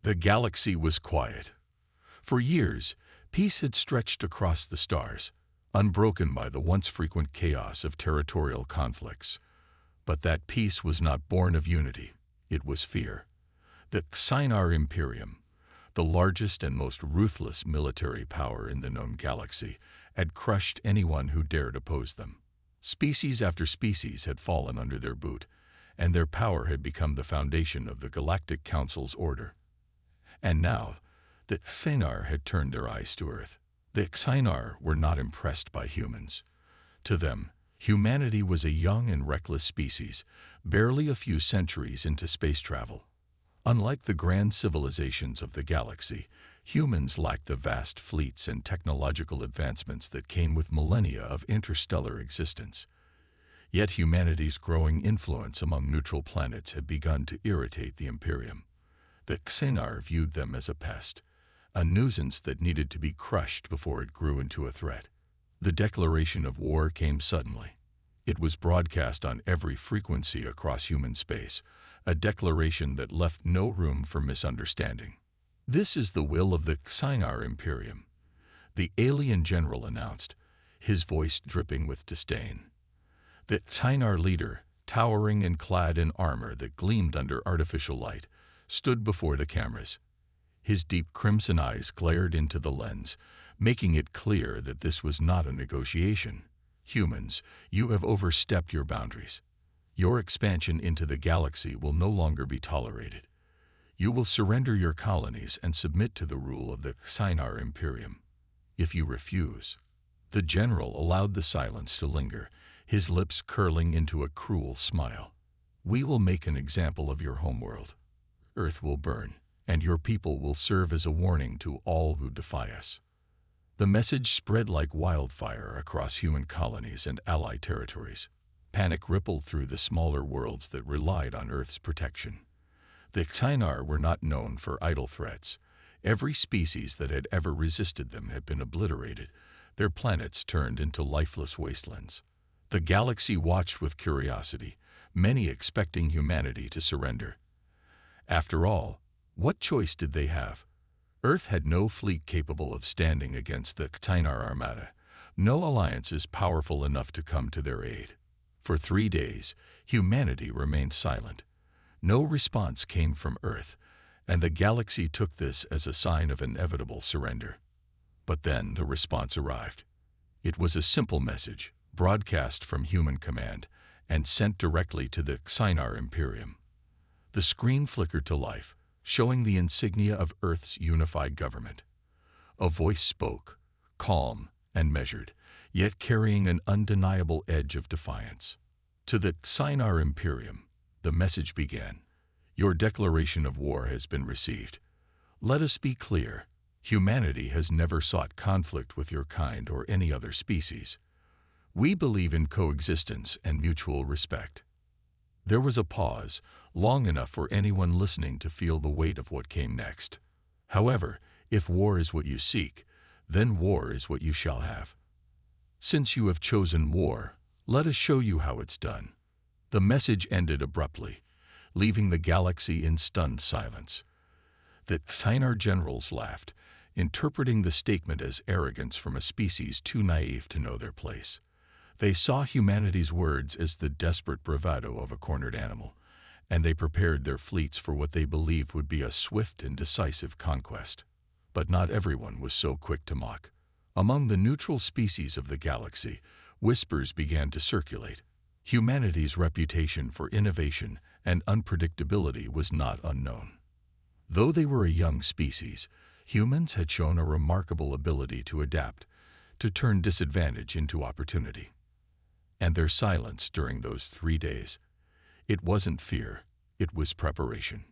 The galaxy was quiet. For years, peace had stretched across the stars, unbroken by the once frequent chaos of territorial conflicts. But that peace was not born of unity, it was fear. The Scifi Imperium, the largest and most ruthless military power in the known galaxy, had crushed anyone who dared oppose them. Species after species had fallen under their boot, and their power had become the foundation of the Galactic Council's order. And now, the Scifi had turned their eyes to Earth. The Scifi were not impressed by humans. To them, humanity was a young and reckless species, barely a few centuries into space travel. Unlike the grand civilizations of the galaxy, humans lacked the vast fleets and technological advancements that came with millennia of interstellar existence. Yet humanity's growing influence among neutral planets had begun to irritate the Imperium. The Scifi viewed them as a pest, a nuisance that needed to be crushed before it grew into a threat. The declaration of war came suddenly. It was broadcast on every frequency across human space, a declaration that left no room for misunderstanding. "This is the will of the Scifi Imperium," the alien general announced, his voice dripping with disdain. The Scifi leader, towering and clad in armor that gleamed under artificial light, stood before the cameras. His deep crimson eyes glared into the lens, making it clear that this was not a negotiation. "Humans, you have overstepped your boundaries. Your expansion into the galaxy will no longer be tolerated. You will surrender your colonies and submit to the rule of the Scifi Imperium. If you refuse..." The general allowed the silence to linger, his lips curling into a cruel smile. "We will make an example of your homeworld. Earth will burn, and your people will serve as a warning to all who defy us." The message spread like wildfire across human colonies and allied territories. Panic rippled through the smaller worlds that relied on Earth's protection. The Scifi were not known for idle threats. Every species that had ever resisted them had been obliterated, their planets turned into lifeless wastelands. The galaxy watched with curiosity, many expecting humanity to surrender. After all, what choice did they have? Earth had no fleet capable of standing against the Scifi armada, no alliances powerful enough to come to their aid. For 3 days, humanity remained silent. No response came from Earth, and the galaxy took this as a sign of inevitable surrender. But then the response arrived. It was a simple message, broadcast from human command, and sent directly to the Scifi Imperium. The screen flickered to life, showing the insignia of Earth's unified government. A voice spoke, calm and measured, yet carrying an undeniable edge of defiance. To the Scifi Imperium, the message began. "Your declaration of war has been received. Let us be clear. Humanity has never sought conflict with your kind or any other species. We believe in coexistence and mutual respect." There was a pause, long enough for anyone listening to feel the weight of what came next. "However, if war is what you seek, then war is what you shall have. Since you have chosen war, let us show you how it's done." The message ended abruptly, leaving the galaxy in stunned silence. The Scifi generals laughed, interpreting the statement as arrogance from a species too naive to know their place. They saw humanity's words as the desperate bravado of a cornered animal, and they prepared their fleets for what they believed would be a swift and decisive conquest. But not everyone was so quick to mock. Among the neutral species of the galaxy, whispers began to circulate. Humanity's reputation for innovation and unpredictability was not unknown. Though they were a young species, humans had shown a remarkable ability to adapt, to turn disadvantage into opportunity. And their silence during those 3 days, it wasn't fear, it was preparation.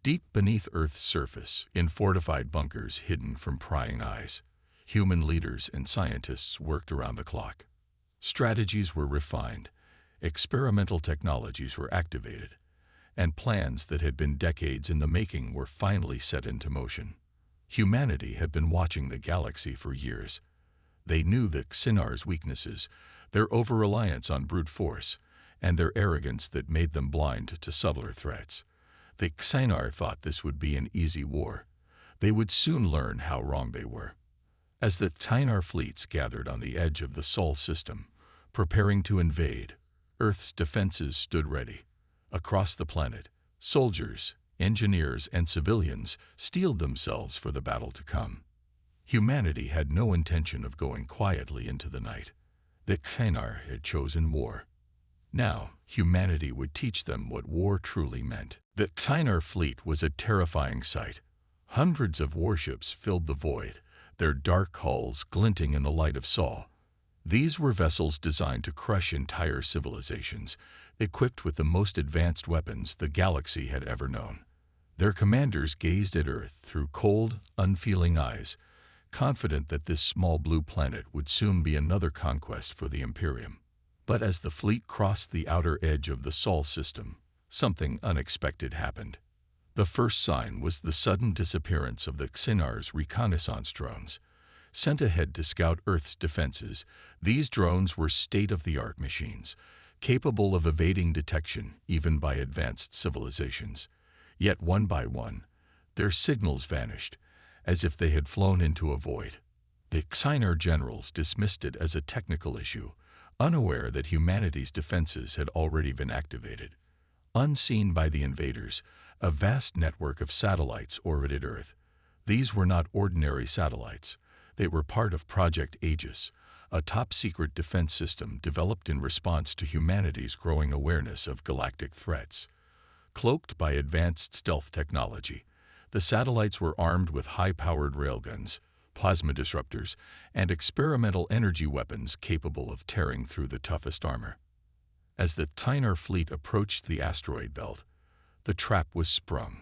Deep beneath Earth's surface, in fortified bunkers hidden from prying eyes, human leaders and scientists worked around the clock. Strategies were refined, experimental technologies were activated, and plans that had been decades in the making were finally set into motion. Humanity had been watching the galaxy for years. They knew the Scifi's weaknesses, their over-reliance on brute force, and their arrogance that made them blind to subtler threats. The Xinar thought this would be an easy war. They would soon learn how wrong they were. As the Xinar fleets gathered on the edge of the Sol system, preparing to invade, Earth's defenses stood ready. Across the planet, soldiers, engineers, and civilians steeled themselves for the battle to come. Humanity had no intention of going quietly into the night. The Xinar had chosen war. Now, humanity would teach them what war truly meant. The Xinar fleet was a terrifying sight. Hundreds of warships filled the void, their dark hulls glinting in the light of Sol. These were vessels designed to crush entire civilizations, equipped with the most advanced weapons the galaxy had ever known. Their commanders gazed at Earth through cold, unfeeling eyes, confident that this small blue planet would soon be another conquest for the Imperium. But as the fleet crossed the outer edge of the Sol system, something unexpected happened. The first sign was the sudden disappearance of the Xinar's reconnaissance drones. Sent ahead to scout Earth's defenses, these drones were state-of-the-art machines, capable of evading detection even by advanced civilizations. Yet one by one, their signals vanished, as if they had flown into a void. The Xinar generals dismissed it as a technical issue, unaware that humanity's defenses had already been activated. Unseen by the invaders, a vast network of satellites orbited Earth. These were not ordinary satellites. They were part of Project Aegis, a top-secret defense system developed in response to humanity's growing awareness of galactic threats. Cloaked by advanced stealth technology, the satellites were armed with high-powered railguns, plasma disruptors, and experimental energy weapons capable of tearing through the toughest armor. As the Xinar fleet approached the asteroid belt, the trap was sprung.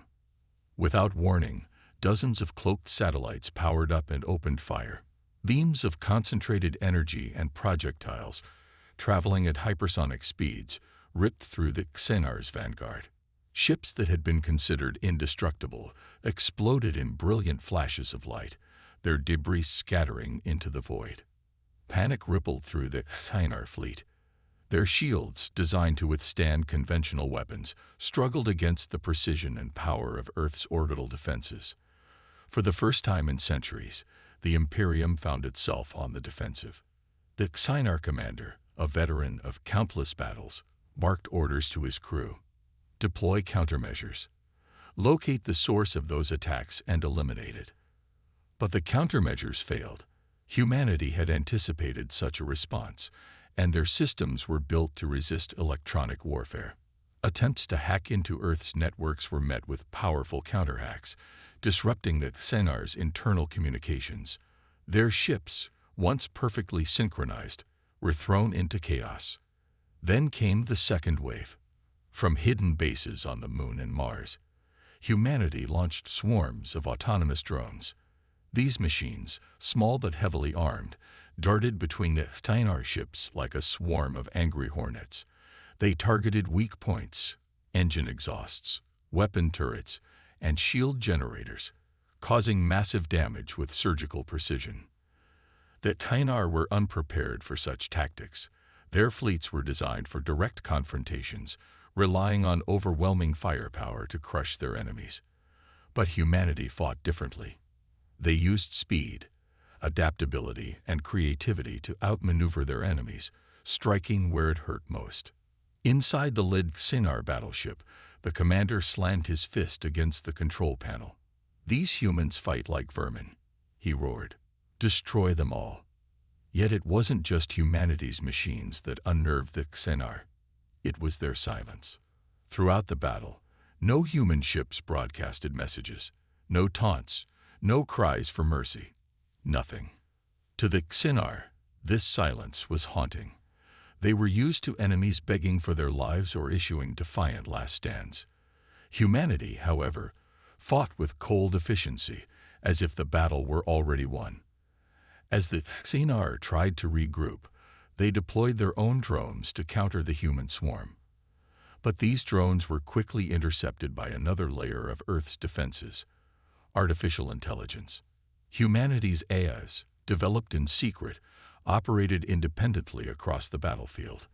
Without warning, dozens of cloaked satellites powered up and opened fire. Beams of concentrated energy and projectiles, traveling at hypersonic speeds, ripped through the Xinar's vanguard. Ships that had been considered indestructible exploded in brilliant flashes of light, their debris scattering into the void. Panic rippled through the Xinar fleet. Their shields, designed to withstand conventional weapons, struggled against the precision and power of Earth's orbital defenses. For the first time in centuries, the Imperium found itself on the defensive. The Xinar commander, a veteran of countless battles, barked orders to his crew. Deploy countermeasures. Locate the source of those attacks and eliminate it. But the countermeasures failed. Humanity had anticipated such a response, and their systems were built to resist electronic warfare. Attempts to hack into Earth's networks were met with powerful counterhacks, disrupting the Xinar's internal communications. Their ships, once perfectly synchronized, were thrown into chaos. Then came the second wave. From hidden bases on the Moon and Mars, humanity launched swarms of autonomous drones. These machines, small but heavily armed, darted between the Xinar ships like a swarm of angry hornets. They targeted weak points, engine exhausts, weapon turrets, and shield generators, causing massive damage with surgical precision. The Xinar were unprepared for such tactics. Their fleets were designed for direct confrontations, relying on overwhelming firepower to crush their enemies. But humanity fought differently. They used speed, adaptability, and creativity to outmaneuver their enemies, striking where it hurt most. Inside the lead Xinar battleship, the commander slammed his fist against the control panel. "These humans fight like vermin," he roared. "Destroy them all." Yet it wasn't just humanity's machines that unnerved the Xinar. It was their silence. Throughout the battle, no human ships broadcasted messages, no taunts, no cries for mercy. Nothing. To the Xinar, this silence was haunting. They were used to enemies begging for their lives or issuing defiant last stands. Humanity, however, fought with cold efficiency, as if the battle were already won. As the Xinar tried to regroup, they deployed their own drones to counter the human swarm. But these drones were quickly intercepted by another layer of Earth's defenses: artificial intelligence. Humanity's AIs, developed in secret, operated independently across the battlefield.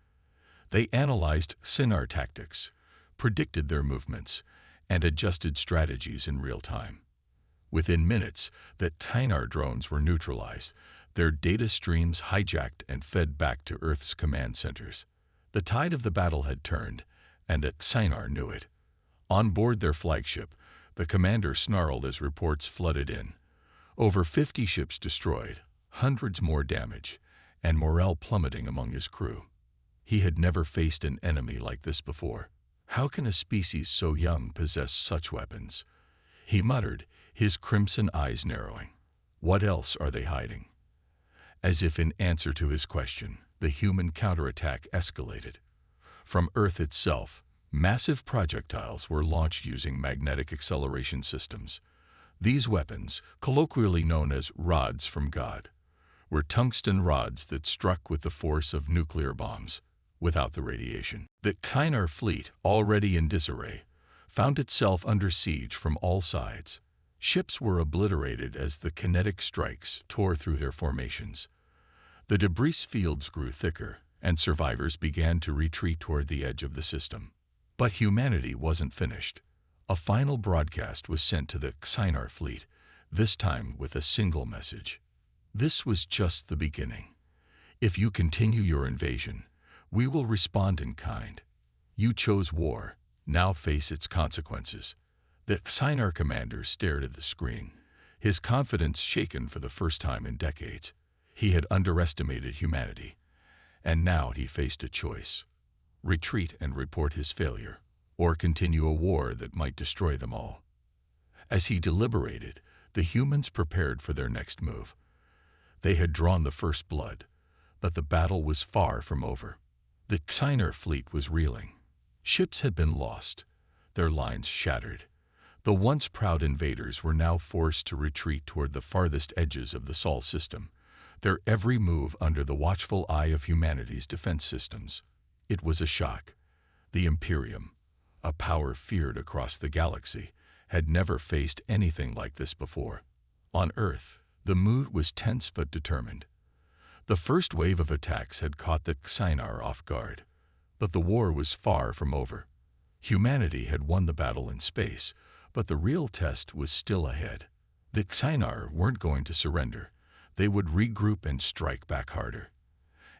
They analyzed Xinar tactics, predicted their movements, and adjusted strategies in real time. Within minutes, the Kynar drones were neutralized, their data streams hijacked and fed back to Earth's command centers. The tide of the battle had turned, and the Kynar knew it. On board their flagship, the commander snarled as reports flooded in. Over 50 ships destroyed, hundreds more damaged, and morale plummeting among his crew. He had never faced an enemy like this before. How can a species so young possess such weapons? He muttered, his crimson eyes narrowing. What else are they hiding? As if in answer to his question, the human counterattack escalated. From Earth itself, massive projectiles were launched using magnetic acceleration systems. These weapons, colloquially known as rods from God, were tungsten rods that struck with the force of nuclear bombs, without the radiation. The Kynar fleet, already in disarray, found itself under siege from all sides. Ships were obliterated as the kinetic strikes tore through their formations. The debris fields grew thicker, and survivors began to retreat toward the edge of the system. But humanity wasn't finished. A final broadcast was sent to the Kynar fleet, this time with a single message. This was just the beginning. If you continue your invasion, we will respond in kind. You chose war, now face its consequences. The Kynar commander stared at the screen, his confidence shaken for the first time in decades. He had underestimated humanity, and now he faced a choice: retreat and report his failure, or continue a war that might destroy them all. As he deliberated, the humans prepared for their next move. They had drawn the first blood, but the battle was far from over. The Kynar fleet was reeling. Ships had been lost, their lines shattered. The once proud invaders were now forced to retreat toward the farthest edges of the Sol system, their every move under the watchful eye of humanity's defense systems. It was a shock. The Imperium, a power feared across the galaxy, had never faced anything like this before. On Earth, the mood was tense but determined. The first wave of attacks had caught the Kynar off guard, but the war was far from over. Humanity had won the battle in space, but the real test was still ahead. The Kynar weren't going to surrender. They would regroup and strike back harder.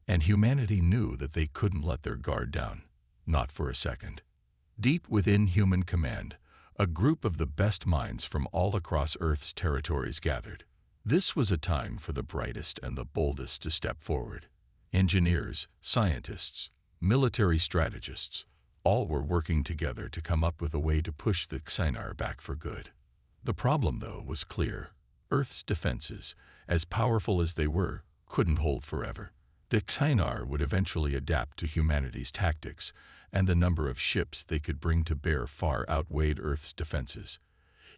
And humanity knew that they couldn't let their guard down, not for a second. Deep within human command, a group of the best minds from all across Earth's territories gathered. This was a time for the brightest and the boldest to step forward. Engineers, scientists, military strategists, all were working together to come up with a way to push the Kynar back for good. The problem, though, was clear. Earth's defenses, as powerful as they were, couldn't hold forever. The Kynar would eventually adapt to humanity's tactics, and the number of ships they could bring to bear far outweighed Earth's defenses.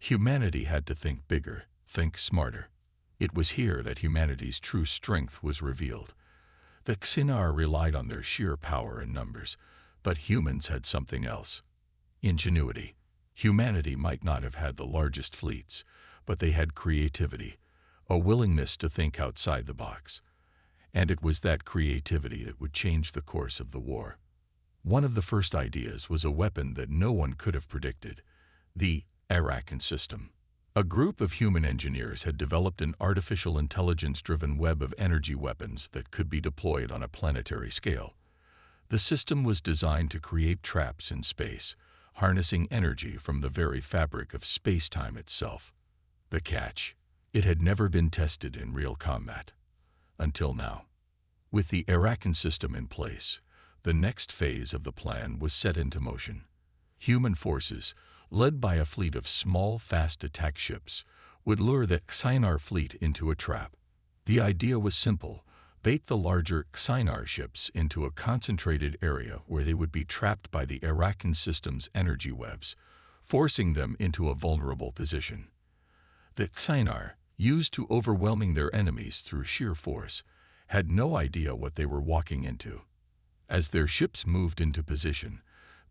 Humanity had to think bigger, think smarter. It was here that humanity's true strength was revealed. The Kynar relied on their sheer power and numbers, but humans had something else: ingenuity. Humanity might not have had the largest fleets, but they had creativity, a willingness to think outside the box. And it was that creativity that would change the course of the war. One of the first ideas was a weapon that no one could have predicted: the Arakan system. A group of human engineers had developed an artificial intelligence-driven web of energy weapons that could be deployed on a planetary scale. The system was designed to create traps in space, harnessing energy from the very fabric of space-time itself. The catch: it had never been tested in real combat. Until now. With the Arakan system in place, the next phase of the plan was set into motion. Human forces, led by a fleet of small, fast attack ships, would lure the Kynar fleet into a trap. The idea was simple: bait the larger Kynar ships into a concentrated area where they would be trapped by the Arakan system's energy webs, forcing them into a vulnerable position. The Kynar, used to overwhelming their enemies through sheer force, had no idea what they were walking into. As their ships moved into position,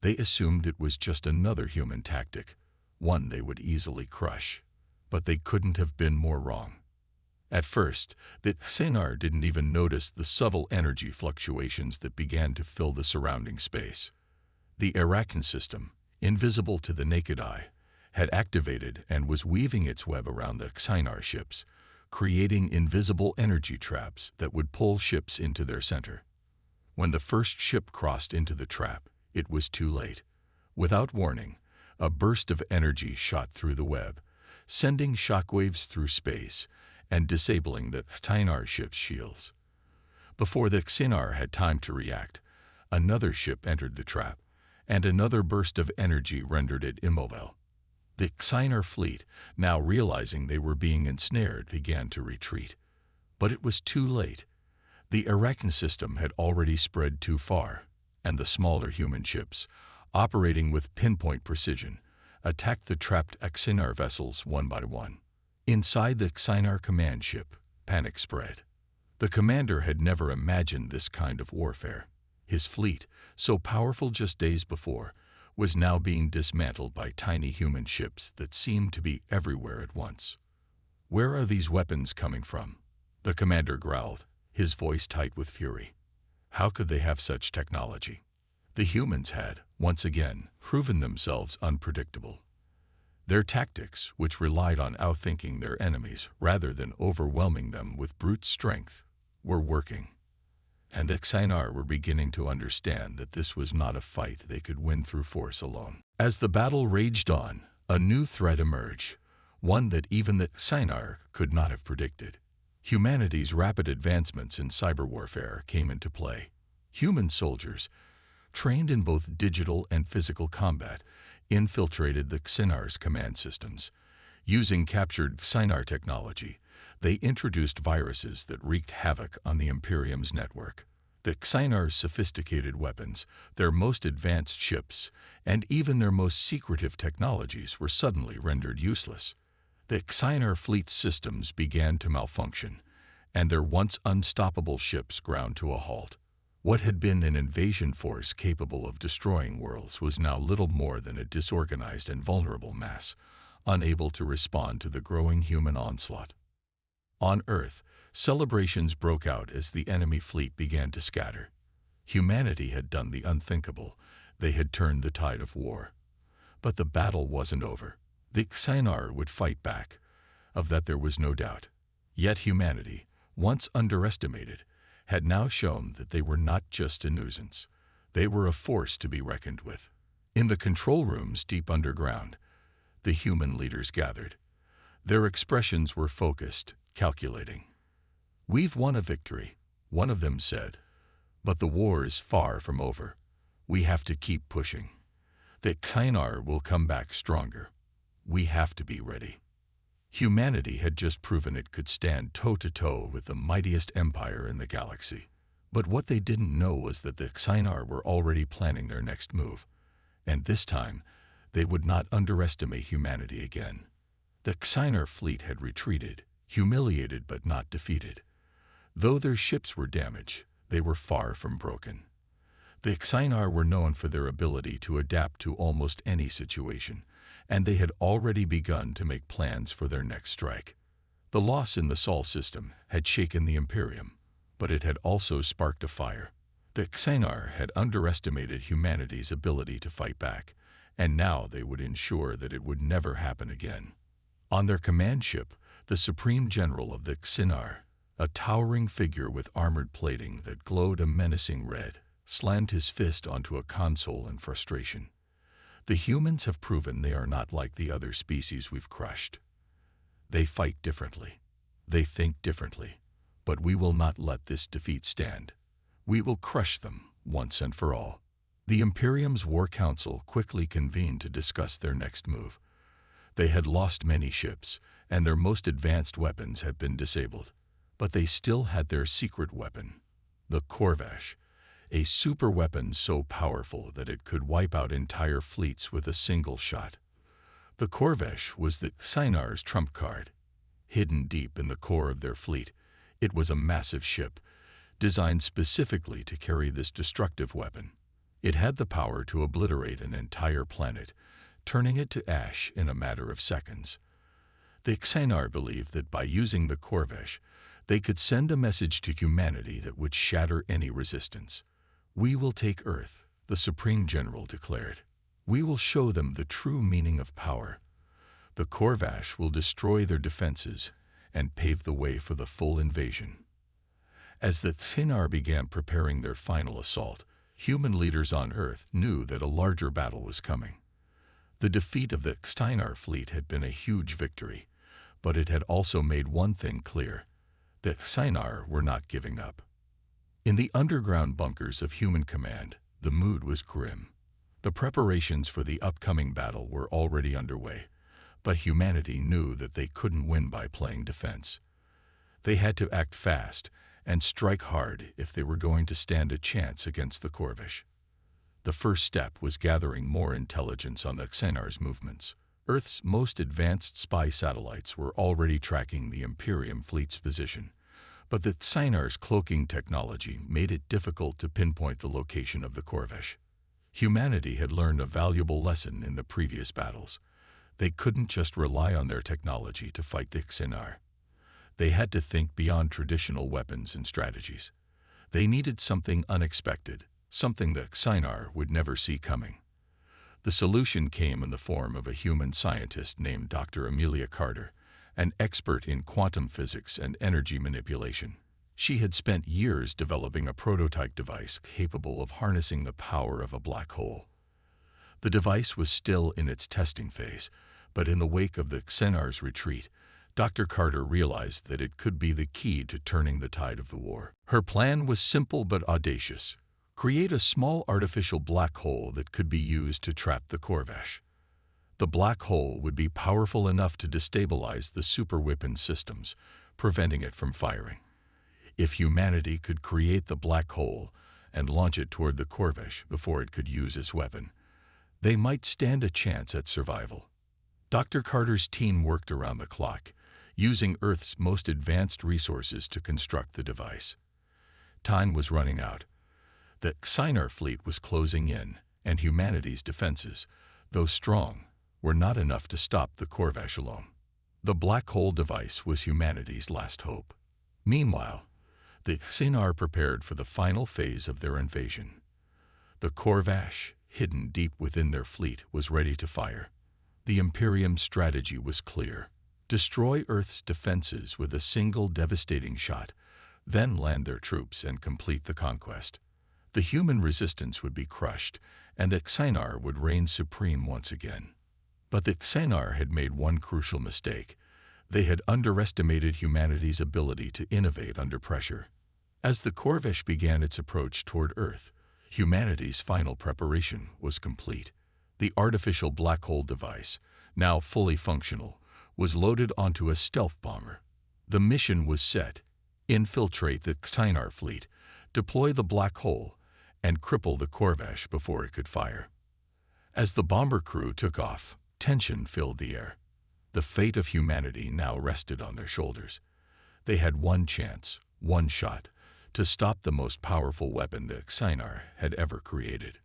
they assumed it was just another human tactic, one they would easily crush. But they couldn't have been more wrong. At first, the Kynar didn't even notice the subtle energy fluctuations that began to fill the surrounding space. The Arakan system, invisible to the naked eye, had activated and was weaving its web around the Xinar ships, creating invisible energy traps that would pull ships into their center. When the first ship crossed into the trap, it was too late. Without warning, a burst of energy shot through the web, sending shockwaves through space and disabling the Xinar ship's shields. Before the Xinar had time to react, another ship entered the trap, and another burst of energy rendered it immobile. The Xinar fleet, now realizing they were being ensnared, began to retreat. But it was too late. The Arachne system had already spread too far, and the smaller human ships, operating with pinpoint precision, attacked the trapped Xinar vessels one by one. Inside the Xinar command ship, panic spread. The commander had never imagined this kind of warfare. His fleet, so powerful just days before, was now being dismantled by tiny human ships that seemed to be everywhere at once. "Where are these weapons coming from?" the commander growled, his voice tight with fury. How could they have such technology? The humans had, once again, proven themselves unpredictable. Their tactics, which relied on outthinking their enemies rather than overwhelming them with brute strength, were working. And the Xinar were beginning to understand that this was not a fight they could win through force alone. As the battle raged on, a new threat emerged, one that even the Xinar could not have predicted. Humanity's rapid advancements in cyber warfare came into play. Human soldiers, trained in both digital and physical combat, infiltrated the Xinar's command systems. Using captured Xinar technology, they introduced viruses that wreaked havoc on the Imperium's network. The Xinar's sophisticated weapons, their most advanced ships, and even their most secretive technologies were suddenly rendered useless. The Xinar fleet's systems began to malfunction, and their once unstoppable ships ground to a halt. What had been an invasion force capable of destroying worlds was now little more than a disorganized and vulnerable mass, unable to respond to the growing human onslaught. On Earth, celebrations broke out as the enemy fleet began to scatter. Humanity had done the unthinkable. They had turned the tide of war. But the battle wasn't over. The Xinar would fight back. Of that there was no doubt. Yet humanity, once underestimated, had now shown that they were not just a nuisance. They were a force to be reckoned with. In the control rooms deep underground, the human leaders gathered. Their expressions were focused, calculating. "We've won a victory," one of them said, "but the war is far from over. We have to keep pushing. The Xinar will come back stronger. We have to be ready." Humanity had just proven it could stand toe-to-toe with the mightiest empire in the galaxy. But what they didn't know was that the Xinar were already planning their next move. And this time, they would not underestimate humanity again. The Xinar fleet had retreated, humiliated but not defeated. Though their ships were damaged, they were far from broken. The Xinar were known for their ability to adapt to almost any situation, and they had already begun to make plans for their next strike. The loss in the Sol system had shaken the Imperium, but it had also sparked a fire. The Xinar had underestimated humanity's ability to fight back, and now they would ensure that it would never happen again. On their command ship, the Supreme General of the Xinar, a towering figure with armored plating that glowed a menacing red, slammed his fist onto a console in frustration. "The humans have proven they are not like the other species we've crushed. They fight differently. They think differently. But we will not let this defeat stand. We will crush them once and for all." The Imperium's War Council quickly convened to discuss their next move. They had lost many ships, and their most advanced weapons had been disabled. But they still had their secret weapon, the Corvash, a super weapon so powerful that it could wipe out entire fleets with a single shot. The Corvash was the Xinar's trump card. Hidden deep in the core of their fleet, it was a massive ship, designed specifically to carry this destructive weapon. It had the power to obliterate an entire planet, turning it to ash in a matter of seconds. The Xinar believed that by using the Corvash, they could send a message to humanity that would shatter any resistance. "We will take Earth," the Supreme General declared. We will show them the true meaning of power. The Corvash will destroy their defenses and pave the way for the full invasion. As the Xinar began preparing their final assault, human leaders on Earth knew that a larger battle was coming. The defeat of the Xinar fleet had been a huge victory, but it had also made one thing clear: the Xinar were not giving up. In the underground bunkers of human command, the mood was grim. The preparations for the upcoming battle were already underway, but humanity knew that they couldn't win by playing defense. They had to act fast and strike hard if they were going to stand a chance against the Corvash. The first step was gathering more intelligence on the Xenar's movements. Earth's most advanced spy satellites were already tracking the Imperium fleet's position, but the Xenar's cloaking technology made it difficult to pinpoint the location of the Corvash. Humanity had learned a valuable lesson in the previous battles. They couldn't just rely on their technology to fight the Xenar. They had to think beyond traditional weapons and strategies. They needed something unexpected, something the Xenar would never see coming. The solution came in the form of a human scientist named Dr. Amelia Carter, an expert in quantum physics and energy manipulation. She had spent years developing a prototype device capable of harnessing the power of a black hole. The device was still in its testing phase, but in the wake of the Xenar's retreat, Dr. Carter realized that it could be the key to turning the tide of the war. Her plan was simple but audacious: create a small artificial black hole that could be used to trap the Corvash. The black hole would be powerful enough to destabilize the superweapon systems, preventing it from firing. If humanity could create the black hole and launch it toward the Corvash before it could use its weapon, they might stand a chance at survival. Dr. Carter's team worked around the clock, using Earth's most advanced resources to construct the device. Time was running out. The Xenar fleet was closing in, and humanity's defenses, though strong, were not enough to stop the Corvash alone. The black hole device was humanity's last hope. Meanwhile, the Xenar prepared for the final phase of their invasion. The Corvash, hidden deep within their fleet, was ready to fire. The Imperium's strategy was clear: destroy Earth's defenses with a single devastating shot, then land their troops and complete the conquest. The human resistance would be crushed, and the Xenar would reign supreme once again. But the Xenar had made one crucial mistake. They had underestimated humanity's ability to innovate under pressure. As the Corvash began its approach toward Earth, humanity's final preparation was complete. The artificial black hole device, now fully functional, was loaded onto a stealth bomber. The mission was set: infiltrate the Xenar fleet, deploy the black hole, and cripple the Corvash before it could fire. As the bomber crew took off, tension filled the air. The fate of humanity now rested on their shoulders. They had one chance, one shot, to stop the most powerful weapon the Xenar had ever created.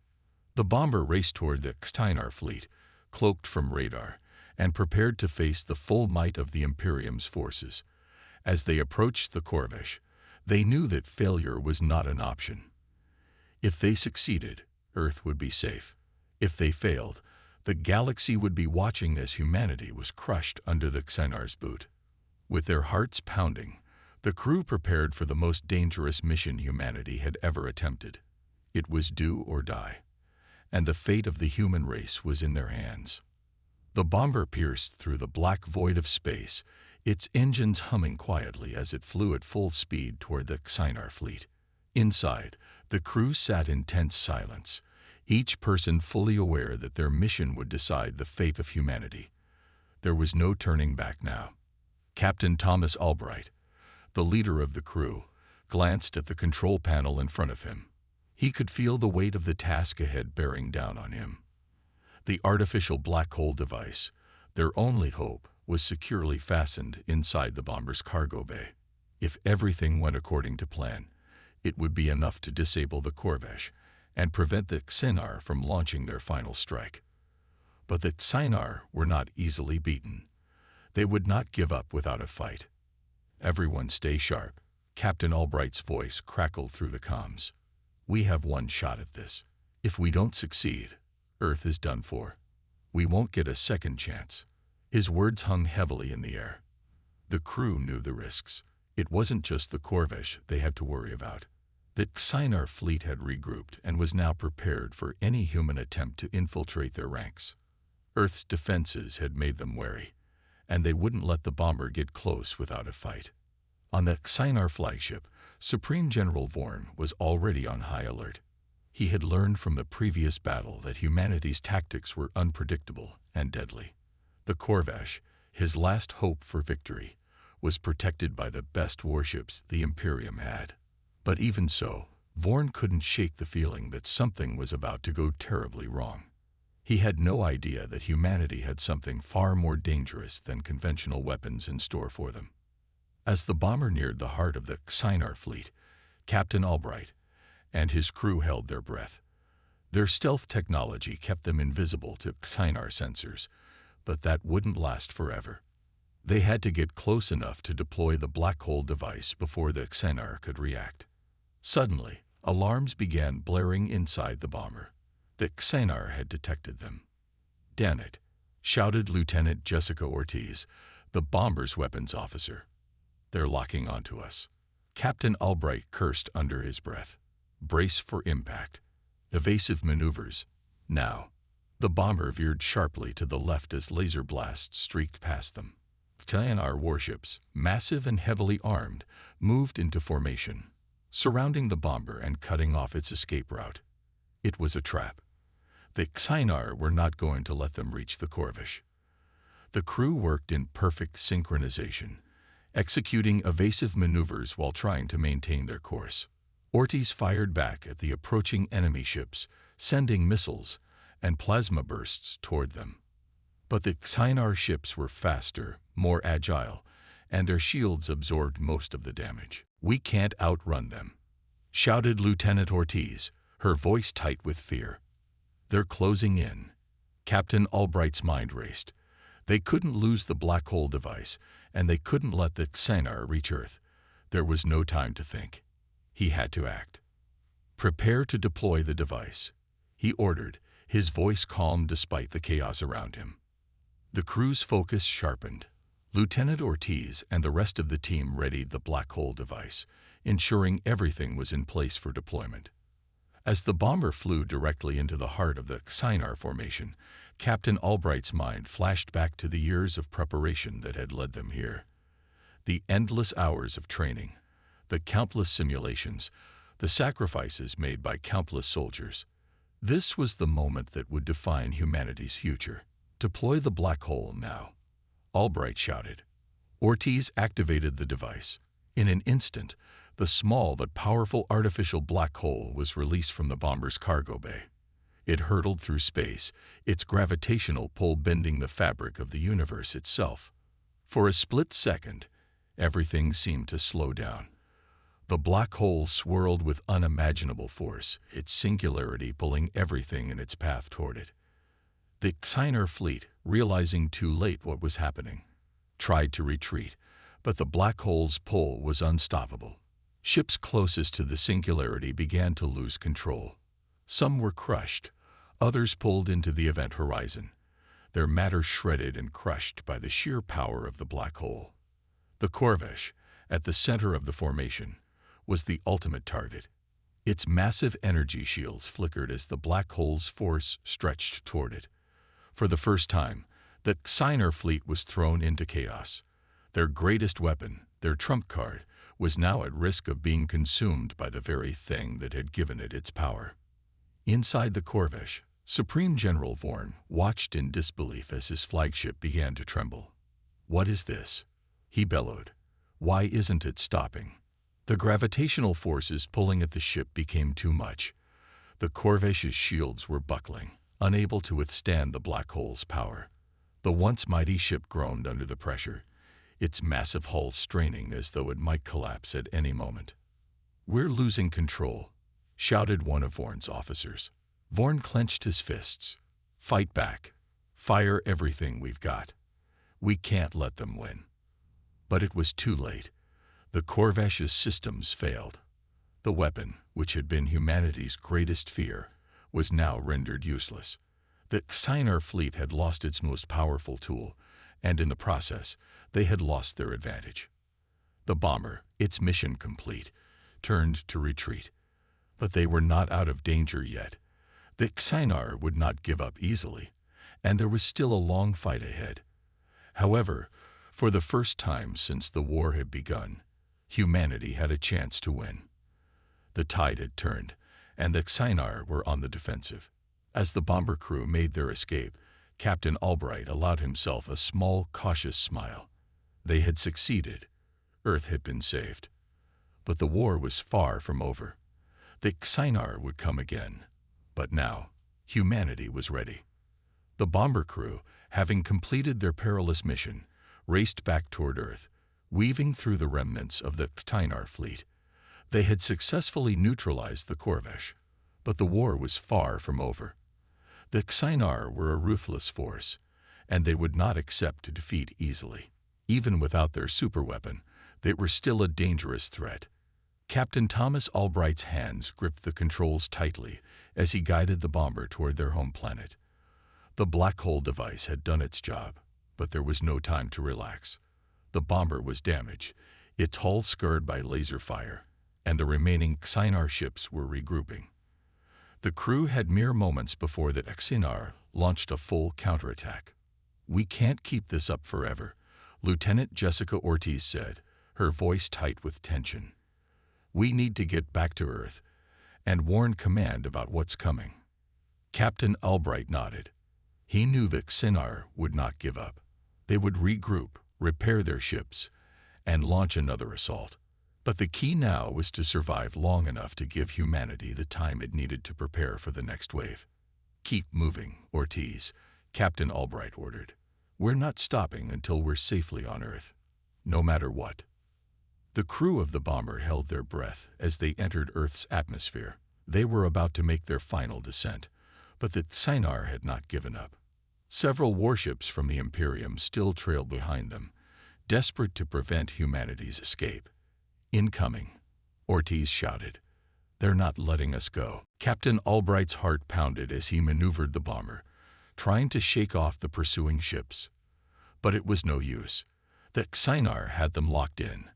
The bomber raced toward the Xenar fleet, cloaked from radar, and prepared to face the full might of the Imperium's forces. As they approached the Corvash, they knew that failure was not an option. If they succeeded, Earth would be safe. If they failed, the galaxy would be watching as humanity was crushed under the Xenar's boot. With their hearts pounding, the crew prepared for the most dangerous mission humanity had ever attempted. It was do or die, and the fate of the human race was in their hands. The bomber pierced through the black void of space, its engines humming quietly as it flew at full speed toward the Xenar fleet. Inside, the crew sat in tense silence, each person fully aware that their mission would decide the fate of humanity. There was no turning back now. Captain Thomas Albright, the leader of the crew, glanced at the control panel in front of him. He could feel the weight of the task ahead bearing down on him. The artificial black hole device, their only hope, was securely fastened inside the bomber's cargo bay. If everything went according to plan, it would be enough to disable the Corvash and prevent the Xenar from launching their final strike. But the Xenar were not easily beaten. They would not give up without a fight. "Everyone stay sharp," Captain Albright's voice crackled through the comms. "We have one shot at this. If we don't succeed, Earth is done for. We won't get a second chance." His words hung heavily in the air. The crew knew the risks. It wasn't just the Corvesh they had to worry about. The Xinar fleet had regrouped and was now prepared for any human attempt to infiltrate their ranks. Earth's defenses had made them wary, and they wouldn't let the bomber get close without a fight. On the Xinar flagship, Supreme General Vorn was already on high alert. He had learned from the previous battle that humanity's tactics were unpredictable and deadly. The Corvesh, his last hope for victory, was protected by the best warships the Imperium had. But even so, Vorn couldn't shake the feeling that something was about to go terribly wrong. He had no idea that humanity had something far more dangerous than conventional weapons in store for them. As the bomber neared the heart of the Xinar fleet, Captain Albright and his crew held their breath. Their stealth technology kept them invisible to Xinar sensors, but that wouldn't last forever. They had to get close enough to deploy the black hole device before the Xinar could react. Suddenly, alarms began blaring inside the bomber. The Xinar had detected them. "Damn it," shouted Lieutenant Jessica Ortiz, the bomber's weapons officer. "They're locking onto us." Captain Albright cursed under his breath. Brace for impact. Evasive maneuvers. Now. The bomber veered sharply to the left as laser blasts streaked past them. Xinar warships, massive and heavily armed, moved into formation, surrounding the bomber and cutting off its escape route. It was a trap. The Xinar were not going to let them reach the Corvesh. The crew worked in perfect synchronization, executing evasive maneuvers while trying to maintain their course. Ortiz fired back at the approaching enemy ships, sending missiles and plasma bursts toward them. But the Xinar ships were faster, more agile, and their shields absorbed most of the damage. "We can't outrun them," shouted Lieutenant Ortiz, her voice tight with fear. "They're closing in." Captain Albright's mind raced. They couldn't lose the black hole device, and they couldn't let the Xinar reach Earth. There was no time to think. He had to act. "Prepare to deploy the device," he ordered, his voice calm despite the chaos around him. The crew's focus sharpened. Lieutenant Ortiz and the rest of the team readied the black hole device, ensuring everything was in place for deployment. As the bomber flew directly into the heart of the Xinar formation, Captain Albright's mind flashed back to the years of preparation that had led them here. The endless hours of training, the countless simulations, the sacrifices made by countless soldiers. This was the moment that would define humanity's future. "Deploy the black hole now," Albright shouted. Ortiz activated the device. In an instant, the small but powerful artificial black hole was released from the bomber's cargo bay. It hurtled through space, its gravitational pull bending the fabric of the universe itself. For a split second, everything seemed to slow down. The black hole swirled with unimaginable force, its singularity pulling everything in its path toward it. The Xinar fleet, realizing too late what was happening, tried to retreat, but the black hole's pull was unstoppable. Ships closest to the singularity began to lose control. Some were crushed, others pulled into the event horizon, their matter shredded and crushed by the sheer power of the black hole. The Corvesh, at the center of the formation, was the ultimate target. Its massive energy shields flickered as the black hole's force stretched toward it. For the first time, the Xinar fleet was thrown into chaos. Their greatest weapon, their trump card, was now at risk of being consumed by the very thing that had given it its power. Inside the Corvesh, Supreme General Vorn watched in disbelief as his flagship began to tremble. "What is this?" he bellowed. "Why isn't it stopping?" The gravitational forces pulling at the ship became too much. The Corvesh's shields were buckling, unable to withstand the black hole's power. The once mighty ship groaned under the pressure, its massive hull straining as though it might collapse at any moment. "We're losing control," shouted one of Vorn's officers. Vorn clenched his fists. "Fight back. Fire everything we've got. We can't let them win." But it was too late. The Corvesh's systems failed. The weapon, which had been humanity's greatest fear, was now rendered useless. The Scifi fleet had lost its most powerful tool, and in the process, they had lost their advantage. The bomber, its mission complete, turned to retreat. But they were not out of danger yet. The Scifi would not give up easily, and there was still a long fight ahead. However, for the first time since the war had begun, humanity had a chance to win. The tide had turned, and the Scifi were on the defensive. As the bomber crew made their escape, Captain Albright allowed himself a small, cautious smile. They had succeeded. Earth had been saved. But the war was far from over. The Scifi would come again. But now, humanity was ready. The bomber crew, having completed their perilous mission, raced back toward Earth, weaving through the remnants of the Scifi fleet. They had successfully neutralized the Corvesh, but the war was far from over. The Scifi were a ruthless force, and they would not accept defeat easily. Even without their superweapon, they were still a dangerous threat. Captain Thomas Albright's hands gripped the controls tightly as he guided the bomber toward their home planet. The black hole device had done its job, but there was no time to relax. The bomber was damaged, its hull scarred by laser fire, and the remaining Scifi ships were regrouping. The crew had mere moments before the Scifi launched a full counterattack. "We can't keep this up forever," Lieutenant Jessica Ortiz said, her voice tight with tension. "We need to get back to Earth and warn Command about what's coming." Captain Albright nodded. He knew that Scifi would not give up. They would regroup, repair their ships, and launch another assault. But the key now was to survive long enough to give humanity the time it needed to prepare for the next wave. "Keep moving, Ortiz," Captain Albright ordered. "We're not stopping until we're safely on Earth, no matter what." The crew of the bomber held their breath as they entered Earth's atmosphere. They were about to make their final descent, but the Scifi had not given up. Several warships from the Imperium still trailed behind them, desperate to prevent humanity's escape. "Incoming," Ortiz shouted. "They're not letting us go." Captain Albright's heart pounded as he maneuvered the bomber, trying to shake off the pursuing ships. But it was no use. The Scifi had them locked in.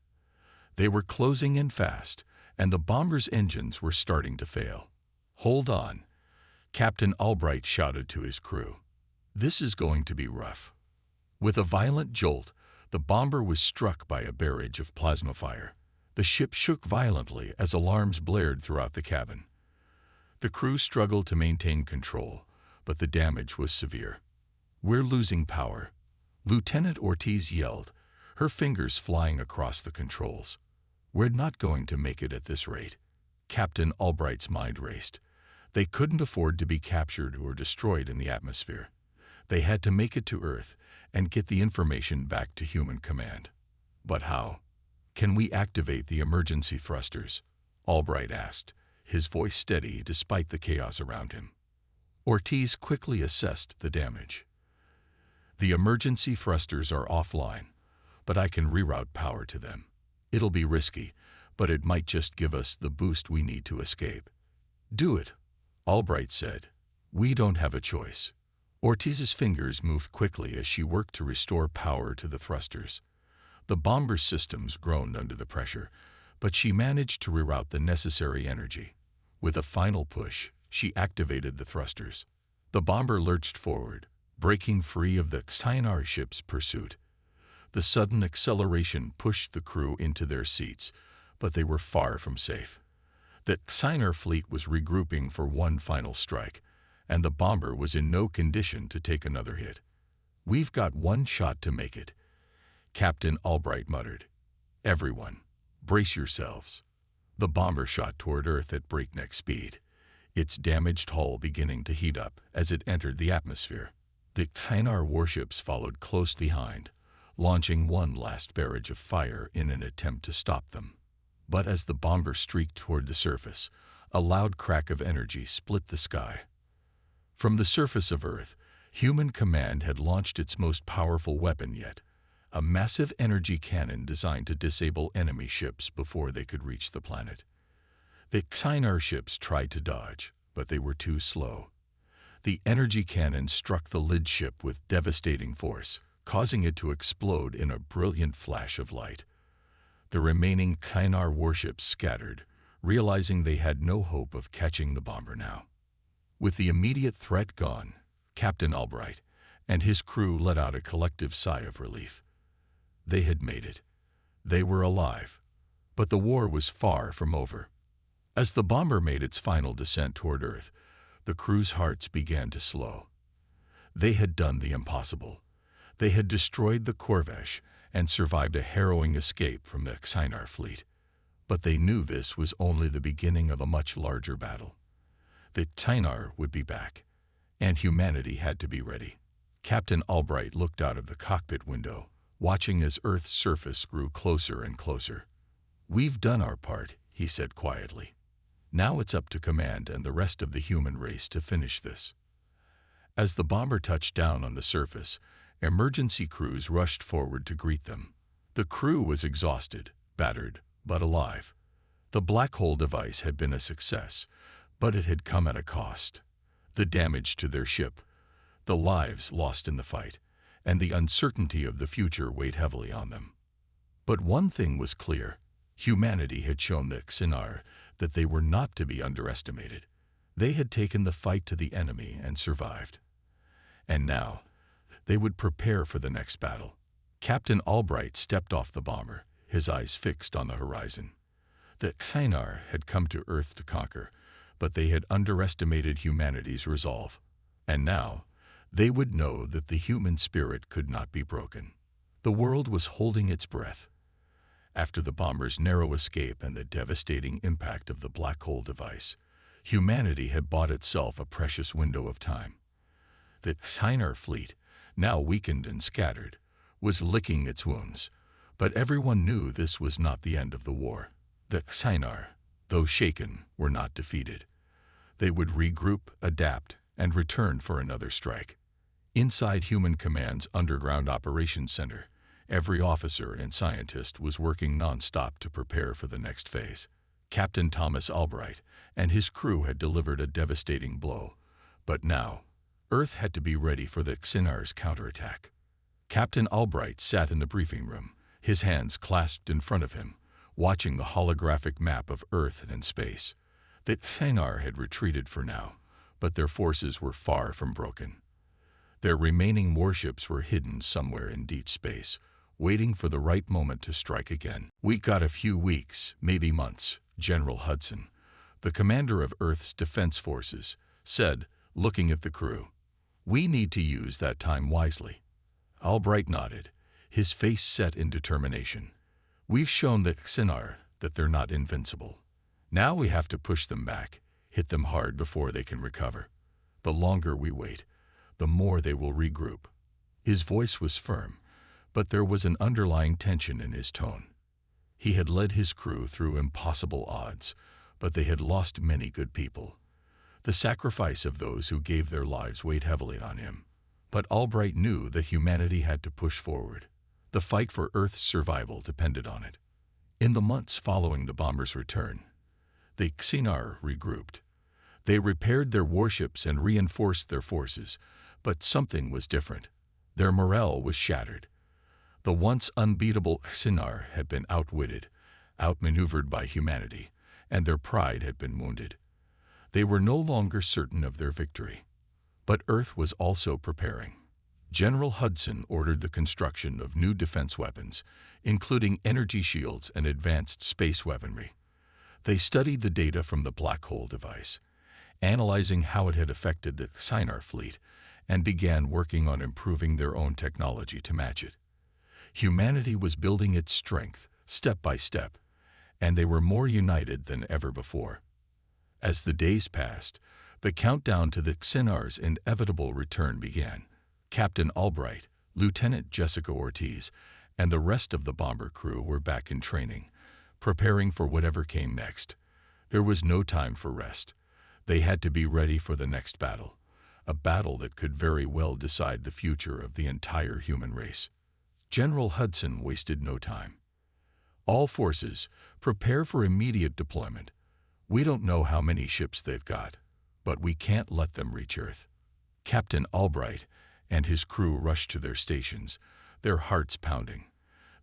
They were closing in fast, and the bomber's engines were starting to fail. "Hold on," Captain Albright shouted to his crew. "This is going to be rough." With a violent jolt, the bomber was struck by a barrage of plasma fire. The ship shook violently as alarms blared throughout the cabin. The crew struggled to maintain control, but the damage was severe. "We're losing power," Lieutenant Ortiz yelled, her fingers flying across the controls. "We're not going to make it at this rate." Captain Albright's mind raced. They couldn't afford to be captured or destroyed in the atmosphere. They had to make it to Earth and get the information back to human command. But how? "Can we activate the emergency thrusters?" Albright asked, his voice steady despite the chaos around him. Ortiz quickly assessed the damage. "The emergency thrusters are offline, but I can reroute power to them. It'll be risky, but it might just give us the boost we need to escape." "Do it," Albright said. "We don't have a choice." Ortiz's fingers moved quickly as she worked to restore power to the thrusters. The bomber's systems groaned under the pressure, but she managed to reroute the necessary energy. With a final push, she activated the thrusters. The bomber lurched forward, breaking free of the Scifi ship's pursuit. The sudden acceleration pushed the crew into their seats, but they were far from safe. The Scifi fleet was regrouping for one final strike, and the bomber was in no condition to take another hit. "We've got one shot to make it," Captain Albright muttered. "Everyone, brace yourselves." The bomber shot toward Earth at breakneck speed, its damaged hull beginning to heat up as it entered the atmosphere. The Scifi warships followed close behind, launching one last barrage of fire in an attempt to stop them. But as the bomber streaked toward the surface, a loud crack of energy split the sky. From the surface of Earth, human command had launched its most powerful weapon yet, a massive energy cannon designed to disable enemy ships before they could reach the planet. The Scifi ships tried to dodge, but they were too slow. The energy cannon struck the lid ship with devastating force, causing it to explode in a brilliant flash of light. The remaining Kynar warships scattered, realizing they had no hope of catching the bomber now. With the immediate threat gone, Captain Albright and his crew let out a collective sigh of relief. They had made it. They were alive. But the war was far from over. As the bomber made its final descent toward Earth, the crew's hearts began to slow. They had done the impossible. They had destroyed the Corvesh and survived a harrowing escape from the Kynar fleet. But they knew this was only the beginning of a much larger battle. The Kynar would be back, and humanity had to be ready. Captain Albright looked out of the cockpit window, watching as Earth's surface grew closer and closer. "We've done our part," he said quietly. "Now it's up to Command and the rest of the human race to finish this." As the bomber touched down on the surface, emergency crews rushed forward to greet them. The crew was exhausted, battered, but alive. The black hole device had been a success, but it had come at a cost. The damage to their ship, the lives lost in the fight, and the uncertainty of the future weighed heavily on them. But one thing was clear. Humanity had shown the Kynar that they were not to be underestimated. They had taken the fight to the enemy and survived. And now, they would prepare for the next battle. Captain Albright stepped off the bomber, his eyes fixed on the horizon. The Kynar had come to Earth to conquer, but they had underestimated humanity's resolve. And now, they would know that the human spirit could not be broken. The world was holding its breath. After the bomber's narrow escape and the devastating impact of the black hole device, humanity had bought itself a precious window of time. The Kynar fleet, now weakened and scattered, was licking its wounds, but everyone knew this was not the end of the war. The Kynar, though shaken, were not defeated. They would regroup, adapt, and return for another strike. Inside Human Command's underground operations center, every officer and scientist was working non-stop to prepare for the next phase. Captain Thomas Albright and his crew had delivered a devastating blow, but now, Earth had to be ready for the Kynar's counterattack. Captain Albright sat in the briefing room, his hands clasped in front of him, watching the holographic map of Earth and space. The Kynar had retreated for now, but their forces were far from broken. Their remaining warships were hidden somewhere in deep space, waiting for the right moment to strike again. "We got a few weeks, maybe months," General Hudson, the commander of Earth's defense forces, said, looking at the crew. "We need to use that time wisely." Albright nodded, his face set in determination. "We've shown the Kynar that they're not invincible. Now we have to push them back, hit them hard before they can recover. The longer we wait, the more they will regroup." His voice was firm, but there was an underlying tension in his tone. He had led his crew through impossible odds, but they had lost many good people. The sacrifice of those who gave their lives weighed heavily on him. But Albright knew that humanity had to push forward. The fight for Earth's survival depended on it. In the months following the bomber's return, the Kynar regrouped. They repaired their warships and reinforced their forces, but something was different. Their morale was shattered. The once unbeatable Kynar had been outwitted, outmaneuvered by humanity, and their pride had been wounded. They were no longer certain of their victory. But Earth was also preparing. General Hudson ordered the construction of new defense weapons, including energy shields and advanced space weaponry. They studied the data from the black hole device, analyzing how it had affected the Kynar fleet, and began working on improving their own technology to match it. Humanity was building its strength, step by step, and they were more united than ever before. As the days passed, the countdown to the Kynar's inevitable return began. Captain Albright, Lieutenant Jessica Ortiz, and the rest of the bomber crew were back in training, preparing for whatever came next. There was no time for rest. They had to be ready for the next battle, a battle that could very well decide the future of the entire human race. General Hudson wasted no time. "All forces, prepare for immediate deployment. We don't know how many ships they've got, but we can't let them reach Earth." Captain Albright and his crew rushed to their stations, their hearts pounding.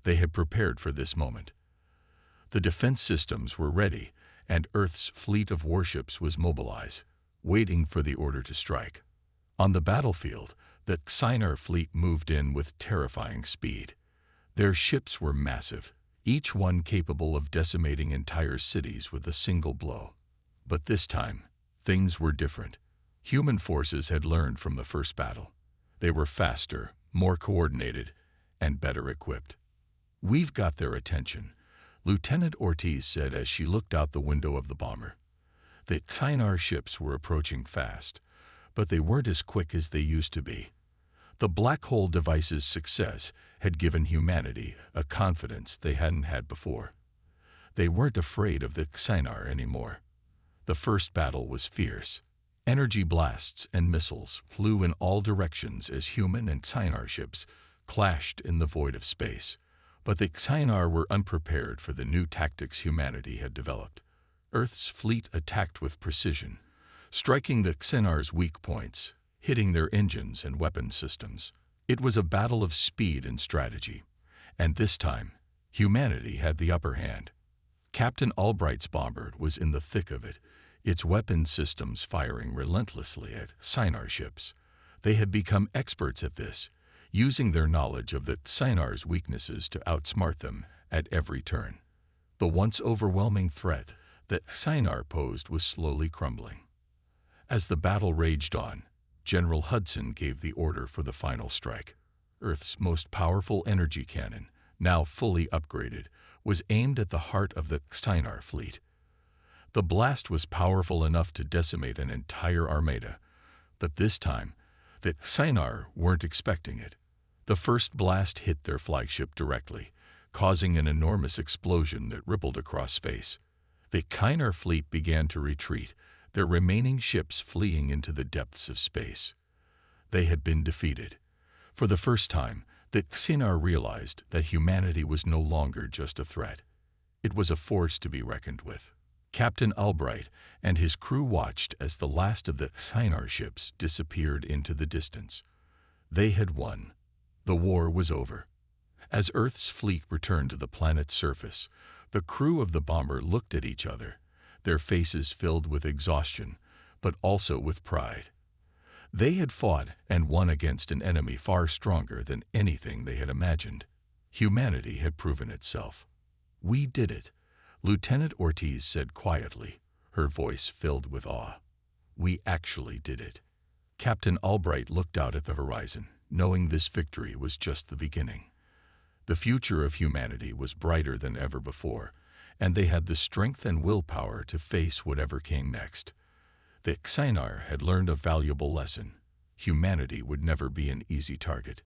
They had prepared for this moment. The defense systems were ready, and Earth's fleet of warships was mobilized, waiting for the order to strike. On the battlefield, the Scifi fleet moved in with terrifying speed. Their ships were massive, each one capable of decimating entire cities with a single blow. But this time, things were different. Human forces had learned from the first battle. They were faster, more coordinated, and better equipped. "We've got their attention," Lieutenant Ortiz said as she looked out the window of the bomber. The Scifi ships were approaching fast, but they weren't as quick as they used to be. The black hole device's success had given humanity a confidence they hadn't had before. They weren't afraid of the Scifi anymore. The first battle was fierce. Energy blasts and missiles flew in all directions as human and Scifi ships clashed in the void of space. But the Scifi were unprepared for the new tactics humanity had developed. Earth's fleet attacked with precision, striking the Scifi's weak points, hitting their engines and weapon systems. It was a battle of speed and strategy, and this time, humanity had the upper hand. Captain Albright's bomber was in the thick of it, its weapon systems firing relentlessly at Scifi ships. They had become experts at this, using their knowledge of the Scifi's weaknesses to outsmart them at every turn. The once overwhelming threat that Scifi posed was slowly crumbling. As the battle raged on, General Hudson gave the order for the final strike. Earth's most powerful energy cannon, now fully upgraded, was aimed at the heart of the Scifi fleet. The blast was powerful enough to decimate an entire armada, but this time, the Scifi weren't expecting it. The first blast hit their flagship directly, causing an enormous explosion that rippled across space. The Scifi fleet began to retreat, their remaining ships fleeing into the depths of space. They had been defeated. For the first time, the Scifi realized that humanity was no longer just a threat. It was a force to be reckoned with. Captain Albright and his crew watched as the last of the Scifi ships disappeared into the distance. They had won. The war was over. As Earth's fleet returned to the planet's surface, the crew of the bomber looked at each other, their faces filled with exhaustion, but also with pride. They had fought and won against an enemy far stronger than anything they had imagined. Humanity had proven itself. "We did it," Lieutenant Ortiz said quietly, her voice filled with awe. "We actually did it." Captain Albright looked out at the horizon, knowing this victory was just the beginning. The future of humanity was brighter than ever before, and they had the strength and willpower to face whatever came next. The Scifi had learned a valuable lesson. Humanity would never be an easy target.